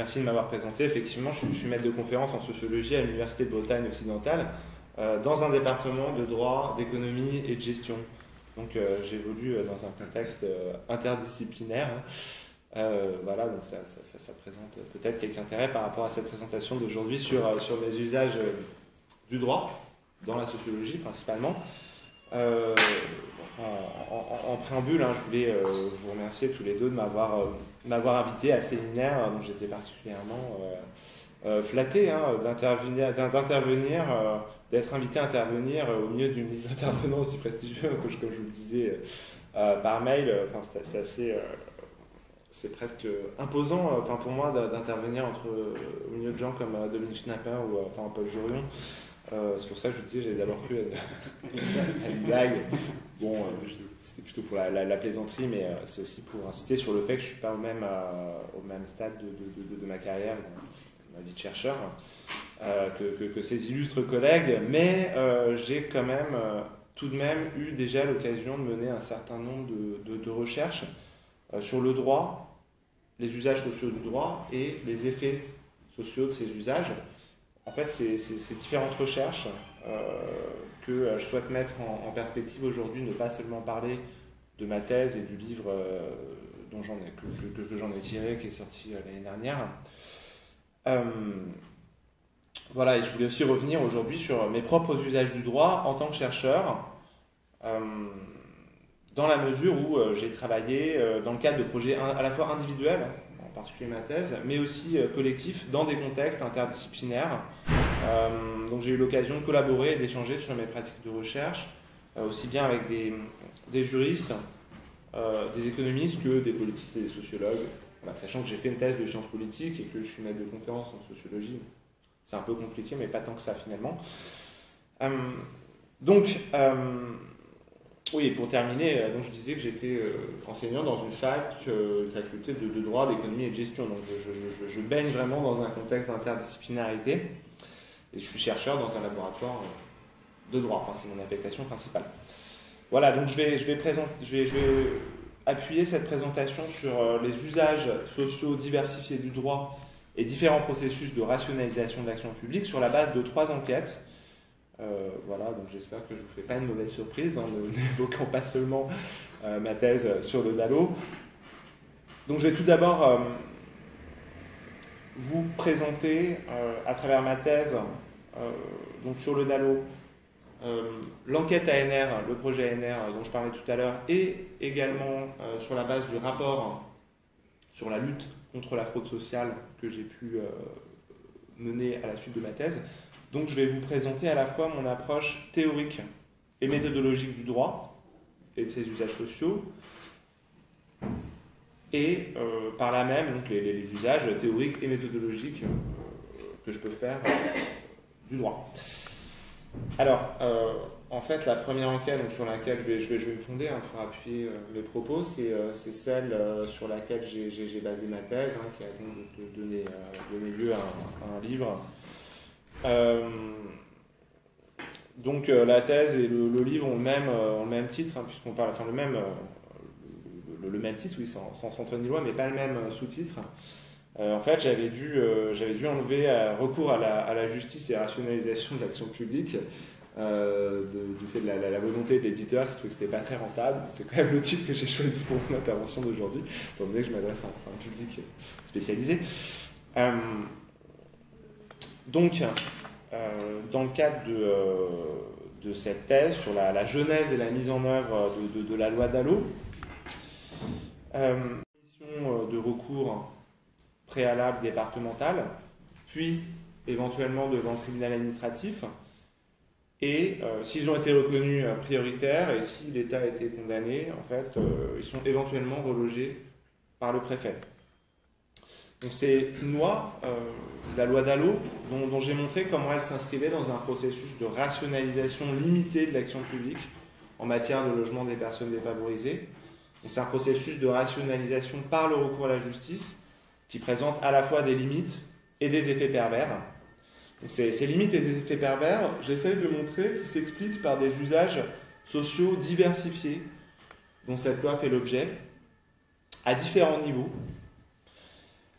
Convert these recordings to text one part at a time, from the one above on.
Merci de m'avoir présenté. Effectivement, je suis maître de conférence en sociologie à l'Université de Bretagne occidentale, dans un département de droit, d'économie et de gestion. Donc j'évolue dans un contexte interdisciplinaire. Voilà, donc ça présente peut-être quelque intérêt par rapport à cette présentation d'aujourd'hui sur les usages du droit, dans la sociologie principalement. En préambule, je voulais vous remercier tous les deux de m'avoir invité à ce séminaire dont j'étais particulièrement flatté d'être invité à intervenir au milieu d'une liste d'intervenants aussi prestigieuse, comme je vous le disais par mail. C'est presque imposant pour moi d'intervenir au milieu de gens comme Dominique Schnapper ou Paul Jorion. C'est pour ça que je disais, j'ai d'abord cru à une blague. Bon, c'était plutôt pour la plaisanterie, mais c'est aussi pour insister sur le fait que je ne suis pas au même stade de ma carrière, de ma vie de chercheur, que ces illustres collègues, mais j'ai quand même tout de même eu déjà l'occasion de mener un certain nombre de recherches sur le droit, les usages sociaux du droit et les effets sociaux de ces usages. En fait, ces différentes recherches que je souhaite mettre en perspective aujourd'hui, ne pas seulement parler de ma thèse et du livre que j'en ai tiré, qui est sorti l'année dernière. Voilà, et je voulais aussi revenir aujourd'hui sur mes propres usages du droit en tant que chercheur, dans la mesure où j'ai travaillé dans le cadre de projets à la fois individuels, en particulier ma thèse, mais aussi collectifs, dans des contextes interdisciplinaires. Donc j'ai eu l'occasion de collaborer et d'échanger sur mes pratiques de recherche, aussi bien avec des juristes, des économistes que des politistes et des sociologues. Voilà, sachant que j'ai fait une thèse de sciences politiques et que je suis maître de conférence en sociologie, c'est un peu compliqué, mais pas tant que ça finalement. Oui, pour terminer, donc je disais que j'étais enseignant dans une faculté de droit, d'économie et de gestion. Donc je baigne vraiment dans un contexte d'interdisciplinarité et je suis chercheur dans un laboratoire de droit. Enfin, c'est mon affectation principale. Voilà, donc je vais appuyer cette présentation sur les usages sociaux diversifiés du droit et différents processus de rationalisation de l'action publique sur la base de 3 enquêtes. Voilà, donc j'espère que je ne vous fais pas une mauvaise surprise en n'évoquant pas seulement ma thèse sur le DALO. Donc je vais tout d'abord vous présenter à travers ma thèse donc sur le DALO l'enquête ANR, le projet ANR dont je parlais tout à l'heure, et également sur la base du rapport sur la lutte contre la fraude sociale que j'ai pu mener à la suite de ma thèse. Donc je vais vous présenter à la fois mon approche théorique et méthodologique du droit et de ses usages sociaux, et par là même donc les usages théoriques et méthodologiques que je peux faire du droit. Alors, en fait, la première enquête donc, sur laquelle je vais me fonder pour appuyer mes propos, c'est celle sur laquelle j'ai basé ma thèse, qui a donc donné lieu à un livre. Donc la thèse et le livre ont le même titre, puisqu'on parle, enfin le même titre, oui, sans Antoine Lois, mais pas le même sous-titre. En fait, j'avais dû enlever recours à la justice et rationalisation de l'action publique, du fait de la volonté de l'éditeur qui trouvait que c'était pas très rentable. C'est quand même le titre que j'ai choisi pour mon intervention d'aujourd'hui, étant donné que je m'adresse à un public spécialisé. Donc, dans le cadre de cette thèse sur la genèse et la mise en œuvre de la loi DALO, mission de recours préalable départemental, puis éventuellement devant le tribunal administratif, et s'ils ont été reconnus prioritaires et si l'État a été condamné, en fait, ils sont éventuellement relogés par le préfet. Donc c'est une loi, la loi DALO, dont j'ai montré comment elle s'inscrivait dans un processus de rationalisation limitée de l'action publique en matière de logement des personnes défavorisées. C'est un processus de rationalisation par le recours à la justice qui présente à la fois des limites et des effets pervers. Donc ces limites et des effets pervers, j'essaie de montrer qu'ils s'expliquent par des usages sociaux diversifiés dont cette loi fait l'objet, à différents niveaux.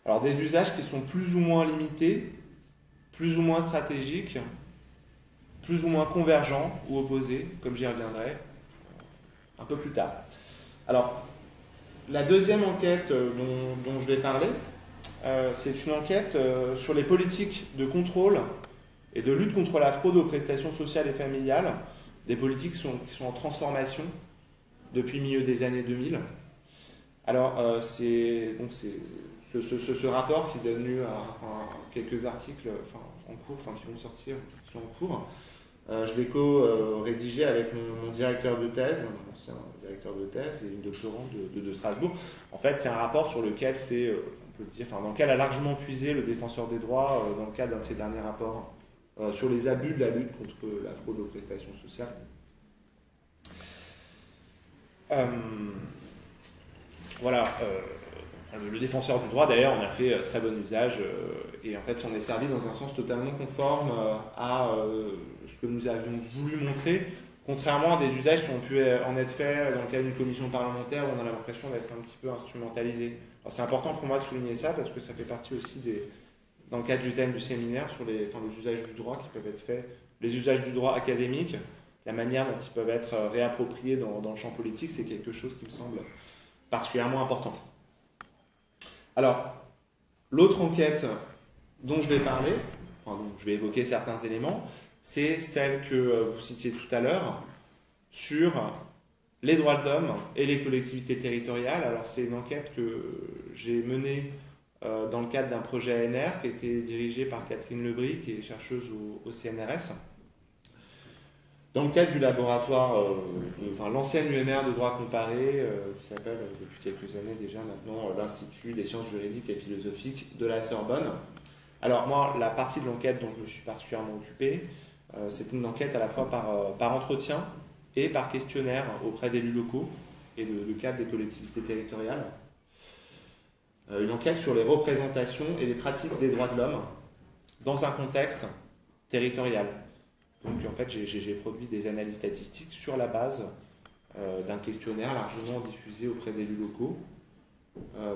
Alors des usages qui sont plus ou moins limités, plus ou moins stratégiques, plus ou moins convergents ou opposés, comme j'y reviendrai un peu plus tard. Alors, la deuxième enquête dont je vais parler, c'est une enquête sur les politiques de contrôle et de lutte contre la fraude aux prestations sociales et familiales, des politiques qui sont en transformation depuis le milieu des années 2000. Alors, c'est ce rapport qui donne lieu à quelques articles en cours, qui vont sortir, qui sont en cours. Je l'ai co-rédigé avec mon directeur de thèse, c'est un directeur de thèse et une doctorante de Strasbourg. En fait, c'est un rapport sur lequel on peut le dire, dans lequel a largement puisé le défenseur des droits dans le cadre d'un de ses derniers rapports sur les abus de la lutte contre la fraude aux prestations sociales. Voilà. Le défenseur du droit, d'ailleurs, en a fait très bon usage et en fait s'en est servi dans un sens totalement conforme à ce que nous avions voulu montrer, contrairement à des usages qui ont pu en être faits dans le cadre d'une commission parlementaire où on a l'impression d'être un petit peu instrumentalisé. C'est important pour moi de souligner ça parce que ça fait partie aussi dans le cadre du thème du séminaire sur les usages du droit qui peuvent être faits, les usages du droit académique, la manière dont ils peuvent être réappropriés dans le champ politique, c'est quelque chose qui me semble particulièrement important. Alors, l'autre enquête dont je vais parler, dont je vais évoquer certains éléments, c'est celle que vous citiez tout à l'heure sur les droits de l'homme et les collectivités territoriales. Alors, c'est une enquête que j'ai menée dans le cadre d'un projet ANR qui a été dirigé par Catherine Lebris, qui est chercheuse au CNRS. Dans le cadre du laboratoire, l'ancienne UMR de droit comparé, qui s'appelle depuis quelques années déjà maintenant l'Institut des sciences juridiques et philosophiques de la Sorbonne. Alors moi, la partie de l'enquête dont je me suis particulièrement occupé, c'est une enquête à la fois par entretien et par questionnaire auprès d'élus locaux et de cadres des collectivités territoriales. Une enquête sur les représentations et les pratiques des droits de l'homme dans un contexte territorial. Donc en fait, j'ai produit des analyses statistiques sur la base d'un questionnaire largement diffusé auprès d'élus locaux.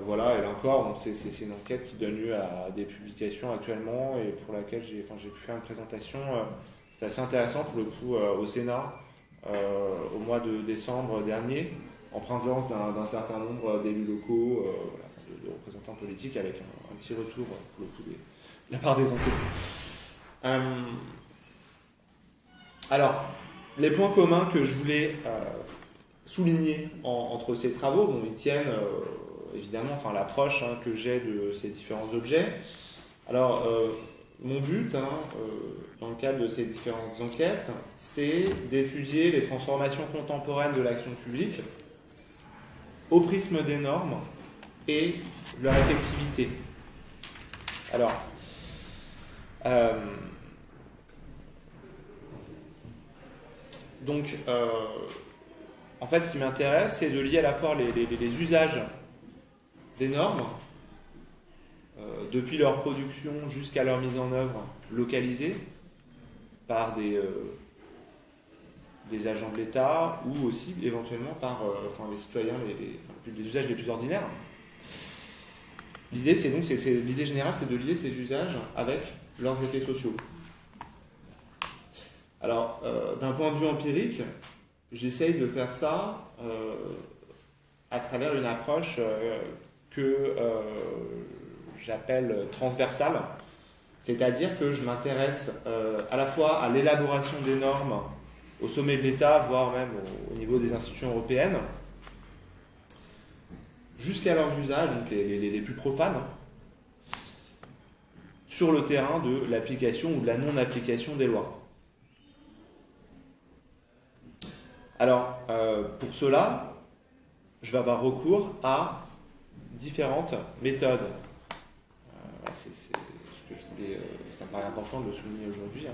Voilà, et là encore, c'est une enquête qui donne lieu à des publications actuellement et pour laquelle j'ai pu faire une présentation. C'est assez intéressant pour le coup au Sénat au mois de décembre dernier, en présence d'un certain nombre d'élus locaux, de représentants politiques, avec un petit retour pour le coup de la part des enquêteurs. Alors, les points communs que je voulais souligner entre ces travaux, ils tiennent évidemment l'approche que j'ai de ces différents objets. Alors, mon but, dans le cadre de ces différentes enquêtes, c'est d'étudier les transformations contemporaines de l'action publique au prisme des normes et leur effectivité. Alors, donc, en fait, ce qui m'intéresse, c'est de lier à la fois les usages des normes, depuis leur production jusqu'à leur mise en œuvre localisée par des agents de l'État ou aussi éventuellement par les citoyens, les usages les plus ordinaires. L'idée générale, c'est de lier ces usages avec leurs effets sociaux. Alors, d'un point de vue empirique, j'essaye de faire ça à travers une approche que j'appelle transversale, c'est-à-dire que je m'intéresse à la fois à l'élaboration des normes au sommet de l'État, voire même au niveau des institutions européennes, jusqu'à leurs usages, donc les plus profanes, sur le terrain de l'application ou de la non-application des lois. Alors, pour cela, je vais avoir recours à différentes méthodes. C'est ce que je voulais, ça me paraît important de le souligner aujourd'hui.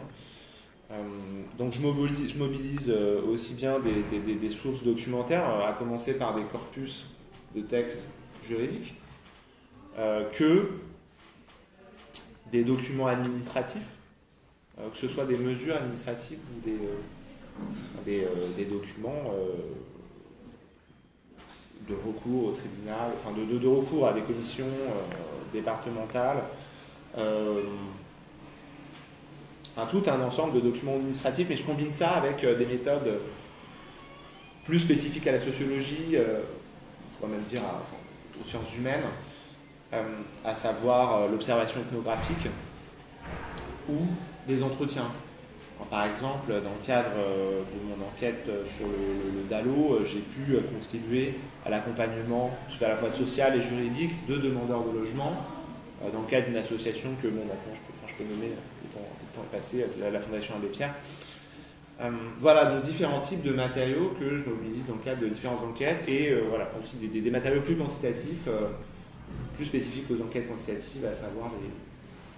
Donc, je mobilise aussi bien des sources documentaires, à commencer par des corpus de textes juridiques, que des documents administratifs, que ce soit des mesures administratives ou des documents de recours au tribunal, enfin de recours à des commissions départementales, tout un ensemble de documents administratifs, mais je combine ça avec des méthodes plus spécifiques à la sociologie, on pourrait même dire aux sciences humaines, à savoir l'observation ethnographique ou des entretiens. Alors, par exemple, dans le cadre de mon enquête sur le DALO, j'ai pu contribuer à l'accompagnement tout à la fois social et juridique de demandeurs de logement dans le cadre d'une association que maintenant je peux nommer, le temps est passé, la Fondation Abbé Pierre. Voilà, donc différents types de matériaux que je mobilise dans le cadre de différentes enquêtes et voilà, aussi des matériaux plus quantitatifs, plus spécifiques aux enquêtes quantitatives, à savoir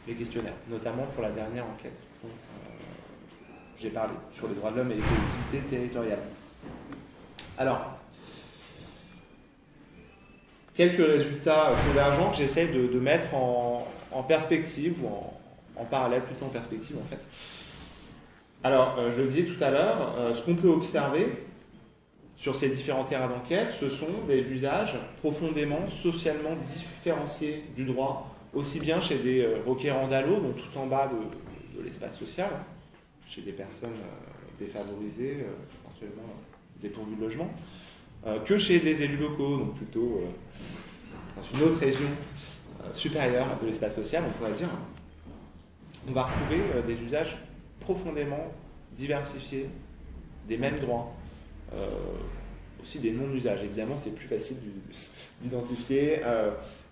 les questionnaires, notamment pour la dernière enquête dont j'ai parlé, sur les droits de l'homme et les collectivités territoriales. Alors, quelques résultats convergents que j'essaie de mettre en perspective, ou en parallèle, plutôt en perspective en fait. Alors, je le disais tout à l'heure, ce qu'on peut observer sur ces différents terrains d'enquête, ce sont des usages profondément, socialement différenciés du droit, aussi bien chez des requérants DALO, donc tout en bas de l'espace social, chez des personnes défavorisées, éventuellement dépourvues de logement, que chez les élus locaux, donc plutôt dans une autre région supérieure de l'espace social, on pourrait dire. On va retrouver des usages profondément diversifiés des mêmes droits, aussi des non-usages. Évidemment, c'est plus facile d'identifier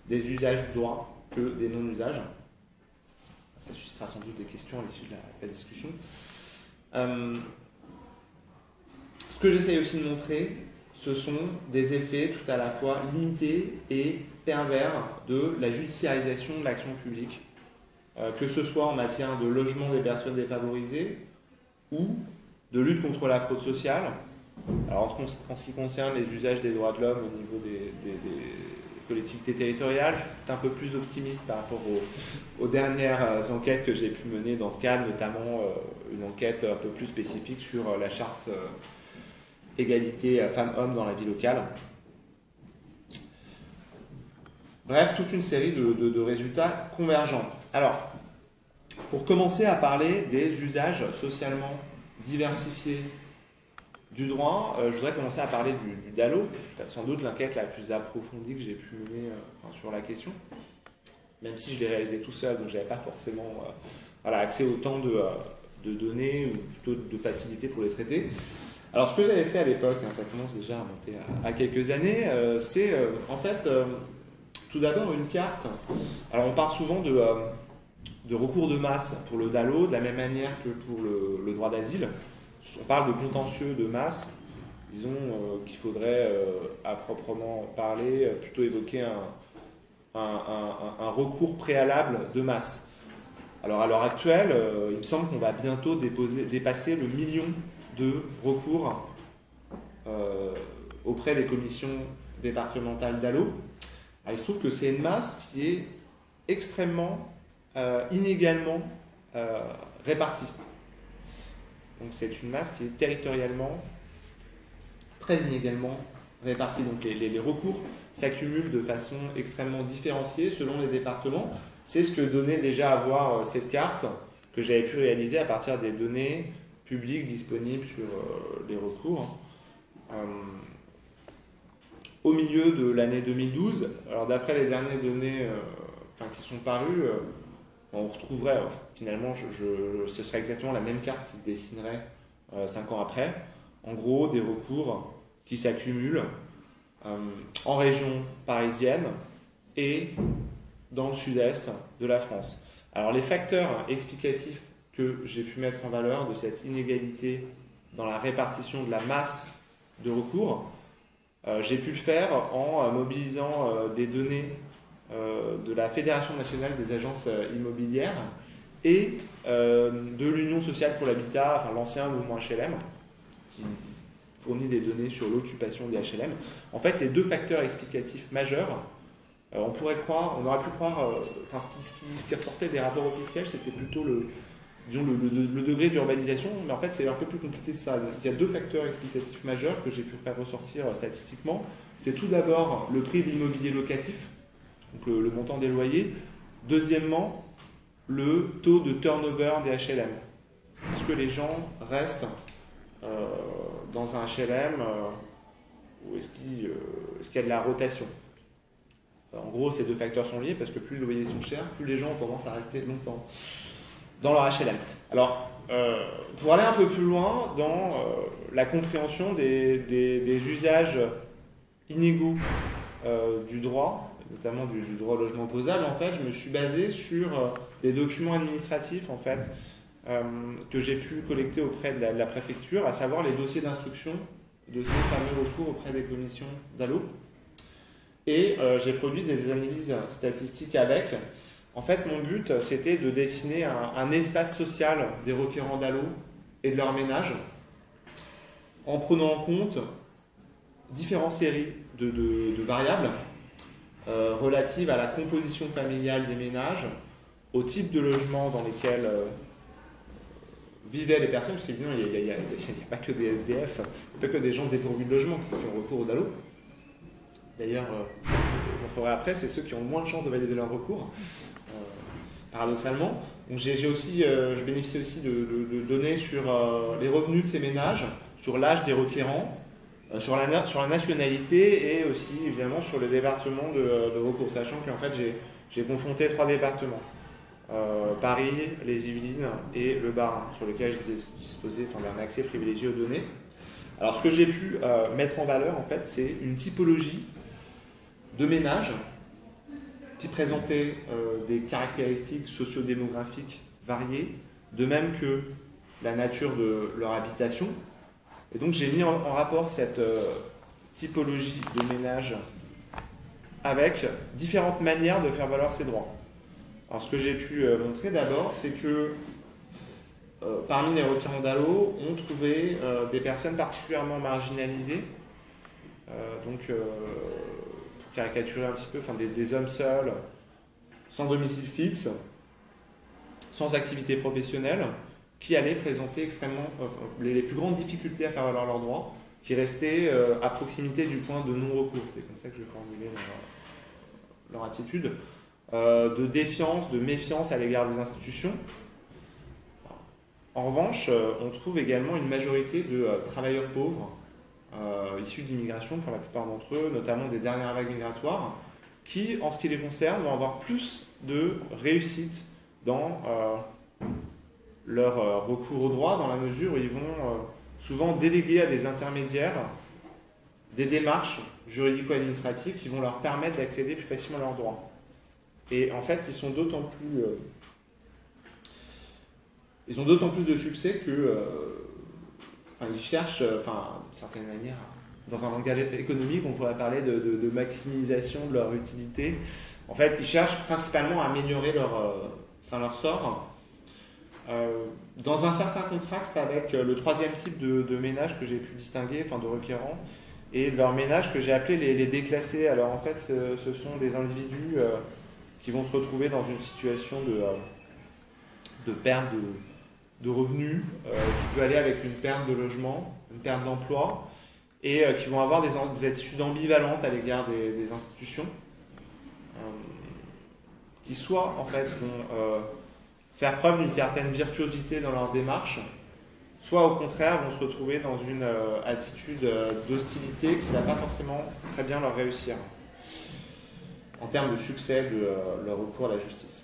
des usages du droit que des non-usages. Ça suscitera sans doute des questions à l'issue de la discussion. Ce que j'essaie aussi de montrer, ce sont des effets tout à la fois limités et pervers de la judiciarisation de l'action publique, que ce soit en matière de logement des personnes défavorisées ou de lutte contre la fraude sociale. Alors en ce qui concerne les usages des droits de l'homme au niveau des collectivités territoriales, je suis peut-être un peu plus optimiste par rapport aux dernières enquêtes que j'ai pu mener dans ce cadre, notamment une enquête un peu plus spécifique sur la charte égalité femmes-hommes dans la vie locale. Bref, toute une série de résultats convergents. Alors, pour commencer à parler des usages socialement diversifiés du droit, je voudrais commencer à parler du DALO, sans doute l'enquête la plus approfondie que j'ai pu mener sur la question, même si je l'ai réalisé tout seul, donc je n'avais pas forcément accès au temps de données ou plutôt de facilité pour les traiter. Alors ce que j'avais fait à l'époque, ça commence déjà à remonter à quelques années, c'est en fait tout d'abord une carte. Alors on parle souvent de recours de masse pour le DALO, de la même manière que pour le droit d'asile. On parle de contentieux de masse, disons qu'il faudrait, à proprement parler, plutôt évoquer un recours préalable de masse. Alors à l'heure actuelle, il me semble qu'on va bientôt dépasser le million de recours auprès des commissions départementales DALO. Alors, il se trouve que c'est une masse qui est extrêmement inégalement répartie. Donc c'est une masse qui est territorialement très inégalement répartie. Donc les recours s'accumulent de façon extrêmement différenciée selon les départements. C'est ce que donnait déjà à voir cette carte que j'avais pu réaliser à partir des données publiques disponibles sur les recours. Au milieu de l'année 2012, alors d'après les dernières données qui sont parues, on retrouverait, finalement, ce serait exactement la même carte qui se dessinerait 5 ans après. En gros, des recours qui s'accumulent en région parisienne et dans le sud-est de la France. Alors, les facteurs explicatifs que j'ai pu mettre en valeur de cette inégalité dans la répartition de la masse de recours, j'ai pu le faire en mobilisant des données de la Fédération nationale des agences immobilières et de l'Union sociale pour l'habitat, enfin l'ancien mouvement HLM, qui fournit des données sur l'occupation des HLM. En fait, les deux facteurs explicatifs majeurs, on aurait pu croire, ce qui ressortait des rapports officiels, c'était plutôt disons, le degré d'urbanisation, mais en fait c'est un peu plus compliqué que ça. Donc, il y a deux facteurs explicatifs majeurs que j'ai pu faire ressortir statistiquement. C'est tout d'abord le prix de l'immobilier locatif, donc le montant des loyers. Deuxièmement, le taux de turnover des HLM. Est-ce que les gens restent dans un HLM ou est-ce qu'il y a de la rotation? En gros, ces deux facteurs sont liés parce que plus les loyers sont chers, plus les gens ont tendance à rester longtemps dans leur HLM. Alors, pour aller un peu plus loin dans la compréhension des usages inégaux du droit, notamment du droit au logement opposable, en fait, je me suis basé sur des documents administratifs en fait, que j'ai pu collecter auprès de la préfecture, à savoir les dossiers d'instruction de ces fameux recours auprès des commissions d'ALLO. Et j'ai produit des analyses statistiques avec. En fait, mon but, c'était de dessiner un espace social des requérants d'ALLO et de leur ménage, en prenant en compte différentes séries de variables relatives à la composition familiale des ménages, au type de logement dans lesquels vivaient les personnes, parce qu'évidemment, il n'y a pas que des SDF, il n'y a pas que des gens dépourvus de logement qui ont recours au DALO. D'ailleurs, je montrerai après, c'est ceux qui ont le moins de chances de valider leur recours, paradoxalement. Donc je bénéficie aussi de données sur les revenus de ces ménages, sur l'âge des requérants, sur la nationalité et aussi évidemment sur le département de recours, sachant qu'en fait j'ai confronté 3 départements. Paris, les Yvelines et le Bas-Rhin, sur lesquels j'ai disposé d'un accès privilégié aux données. Alors ce que j'ai pu mettre en valeur, en fait, c'est une typologie de ménages qui présentaient des caractéristiques socio-démographiques variées, de même que la nature de leur habitation. Et donc j'ai mis en rapport cette typologie de ménages avec différentes manières de faire valoir ces droits. Alors ce que j'ai pu montrer d'abord, c'est que parmi les requérants d'ALLO, on trouvait des personnes particulièrement marginalisées, pour caricaturer un petit peu, des hommes seuls, sans domicile fixe, sans activité professionnelle, qui allaient présenter les plus grandes difficultés à faire valoir leurs droits, qui restaient à proximité du point de non-recours. C'est comme ça que je formulais leur attitude. De défiance, de méfiance à l'égard des institutions. En revanche, on trouve également une majorité de travailleurs pauvres issus d'immigration pour la plupart d'entre eux, notamment des dernières vagues migratoires, qui, en ce qui les concerne, vont avoir plus de réussite dans leur recours au droit, dans la mesure où ils vont souvent déléguer à des intermédiaires des démarches juridico-administratives qui vont leur permettre d'accéder plus facilement à leurs droits. Et en fait, ils ont d'autant plus de succès que ils cherchent, d'une certaine manière, dans un langage économique, on pourrait parler de maximisation de leur utilité. En fait, ils cherchent principalement à améliorer leur sort, dans un certain contraste avec le troisième type de ménage que j'ai pu distinguer, de requérants, et leur ménage que j'ai appelé les déclassés. Alors en fait, ce sont des individus qui vont se retrouver dans une situation de perte de revenus, qui peut aller avec une perte de logement, une perte d'emploi, et qui vont avoir des attitudes ambivalentes à l'égard des institutions, qui soit en fait vont faire preuve d'une certaine virtuosité dans leur démarche, soit au contraire vont se retrouver dans une attitude d'hostilité qui ne va pas forcément très bien leur réussir en termes de succès de leur recours à la justice,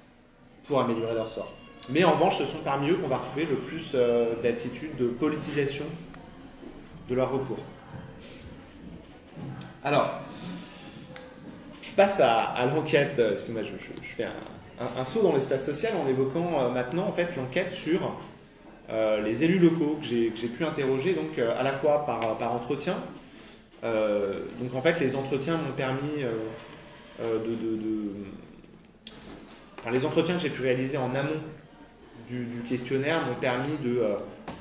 pour améliorer leur sort. Mais en revanche, ce sont parmi eux qu'on va retrouver le plus d'attitudes de politisation de leur recours. Alors, je passe à l'enquête. Je fais un saut dans l'espace social en évoquant maintenant en fait l'enquête sur les élus locaux que j'ai pu interroger, donc à la fois par entretien. Donc en fait, les entretiens m'ont permis les entretiens que j'ai pu réaliser en amont du questionnaire m'ont permis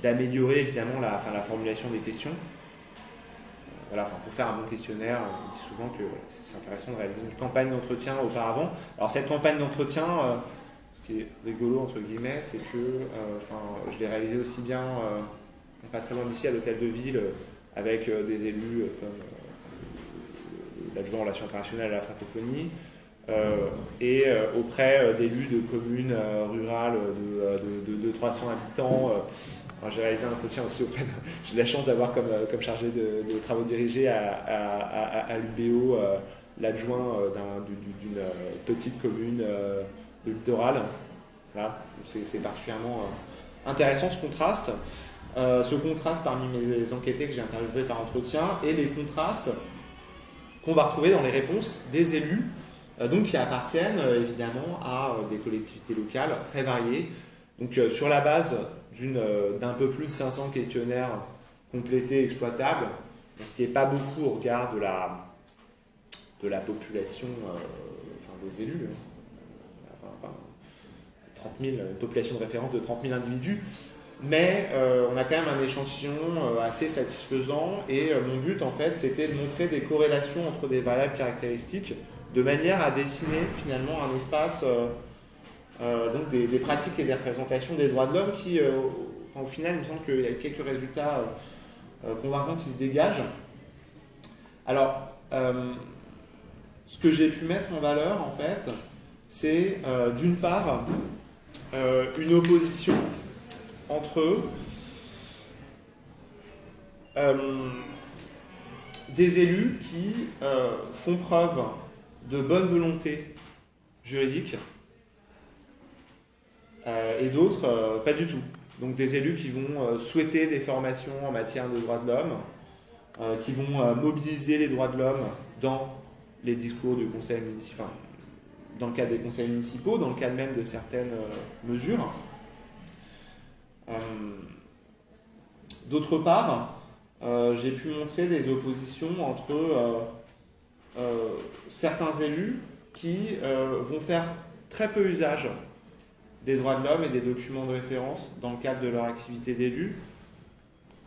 d'améliorer évidemment la formulation des questions. Pour faire un bon questionnaire, on dit souvent que c'est intéressant de réaliser une campagne d'entretien auparavant. Alors cette campagne d'entretien, ce qui est rigolo, entre guillemets, c'est que je l'ai réalisé aussi bien, pas très loin d'ici, à l'hôtel de ville, avec des élus comme l'adjoint en relations internationales à la francophonie, et auprès d'élus de communes rurales de 300 habitants. J'ai réalisé un entretien aussi auprès de... J'ai de la chance d'avoir comme chargé de travaux dirigés à l'UBO l'adjoint d'une petite commune de littoral. Voilà. C'est particulièrement intéressant ce contraste. Ce contraste parmi mes enquêtés que j'ai interviewés par entretien et les contrastes qu'on va retrouver dans les réponses des élus, donc qui appartiennent évidemment à des collectivités locales très variées. Donc sur la base d'un peu plus de 500 questionnaires complétés, exploitables, ce qui n'est pas beaucoup au regard de la population, des élus, 30 000, une population de référence de 30 000 individus, mais on a quand même un échantillon assez satisfaisant, et mon but en fait c'était de montrer des corrélations entre des variables caractéristiques de manière à dessiner finalement un espace donc des pratiques et des représentations des droits de l'homme qui, au final, il me semble qu'il y a quelques résultats convaincants qui se dégagent. Alors, ce que j'ai pu mettre en valeur, en fait, c'est d'une part une opposition entre des élus qui font preuve de bonne volonté juridique et d'autres pas du tout. Donc des élus qui vont souhaiter des formations en matière de droits de l'homme, qui vont mobiliser les droits de l'homme dans les discours du conseil municipal, dans le cadre des conseils municipaux, dans le cadre même de certaines mesures. D'autre part, j'ai pu montrer des oppositions entre certains élus qui vont faire très peu usage des droits de l'homme et des documents de référence dans le cadre de leur activité d'élu.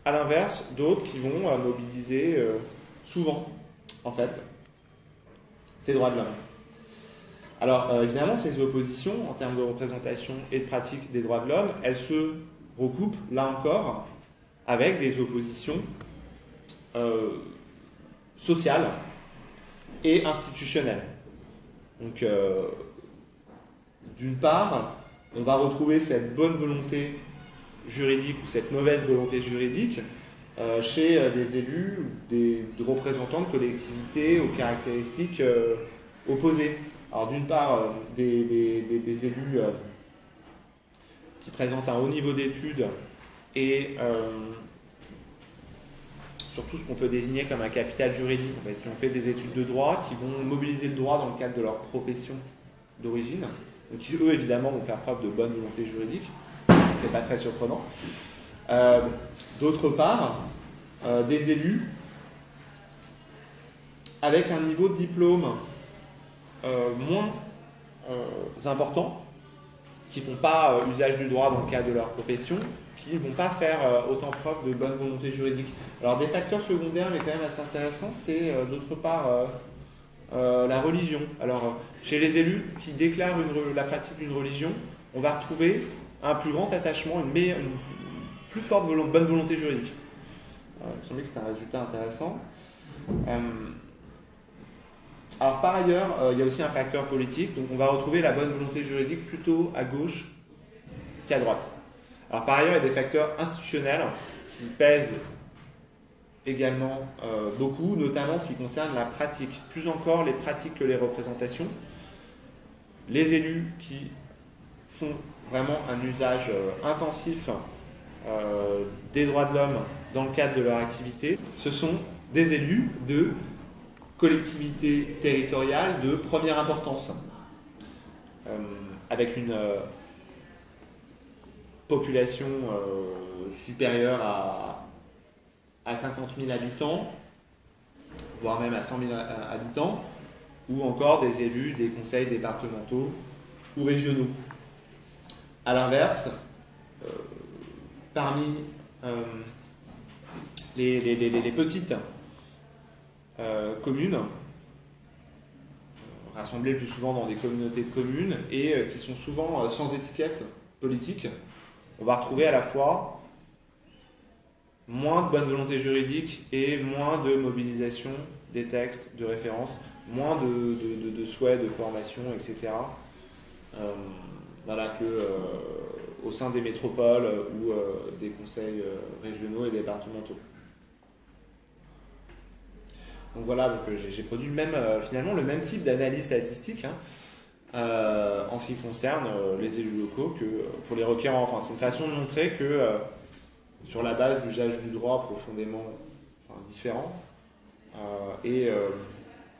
À l'inverse, d'autres qui vont mobiliser souvent, en fait, ces droits de l'homme. Alors, évidemment, ces oppositions, en termes de représentation et de pratique des droits de l'homme, elles se recoupent, là encore, avec des oppositions sociales et institutionnelles. Donc, d'une part, on va retrouver cette bonne volonté juridique ou cette mauvaise volonté juridique chez des élus ou des représentants de collectivités aux caractéristiques opposées. Alors d'une part, des élus qui présentent un haut niveau d'études et surtout ce qu'on peut désigner comme un capital juridique, en fait, qui ont fait des études de droit, qui vont mobiliser le droit dans le cadre de leur profession d'origine, donc qui eux évidemment vont faire preuve de bonne volonté juridique, c'est pas très surprenant. D'autre part, des élus avec un niveau de diplôme moins important, qui ne font pas usage du droit dans le cadre de leur profession, qui ne vont pas faire autant preuve de bonne volonté juridique. Alors des facteurs secondaires, mais quand même assez intéressants, c'est d'autre part la religion. Alors chez les élus qui déclarent la pratique d'une religion, on va retrouver un plus grand attachement, une plus forte bonne volonté juridique. Il me semblait que c'était un résultat intéressant. Alors par ailleurs, il y a aussi un facteur politique, donc on va retrouver la bonne volonté juridique plutôt à gauche qu'à droite. Alors par ailleurs, il y a des facteurs institutionnels qui pèsent également beaucoup, notamment ce qui concerne la pratique, plus encore les pratiques que les représentations. Les élus qui font vraiment un usage intensif des droits de l'homme dans le cadre de leur activité, ce sont des élus de collectivités territoriales de première importance, avec une population supérieure à 50 000 habitants, voire même à 100 000 habitants, ou encore des élus des conseils départementaux ou régionaux. A l'inverse, parmi les petites communes, rassemblés le plus souvent dans des communautés de communes et qui sont souvent sans étiquette politique. On va retrouver à la fois moins de bonne volonté juridique et moins de mobilisation des textes, de références, moins de souhaits de formation, etc. Voilà, au sein des métropoles ou des conseils régionaux et départementaux. Donc voilà, donc, j'ai produit finalement le même type d'analyse statistique en ce qui concerne les élus locaux que pour les requérants. Enfin, c'est une façon de montrer que sur la base d'usages du droit profondément différents et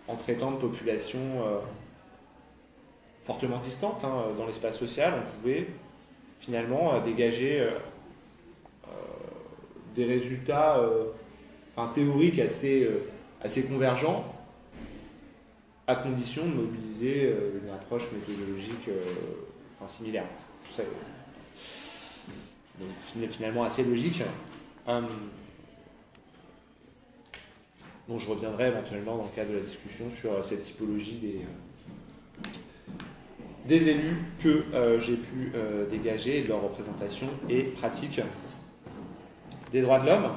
en traitant de populations fortement distantes dans l'espace social, on pouvait finalement dégager des résultats théoriques assez convergents, à condition de mobiliser une approche méthodologique similaire. Ça, donc, finalement assez logique. Donc je reviendrai éventuellement dans le cadre de la discussion sur cette typologie des élus que j'ai pu dégager et de leur représentation et pratique des droits de l'homme.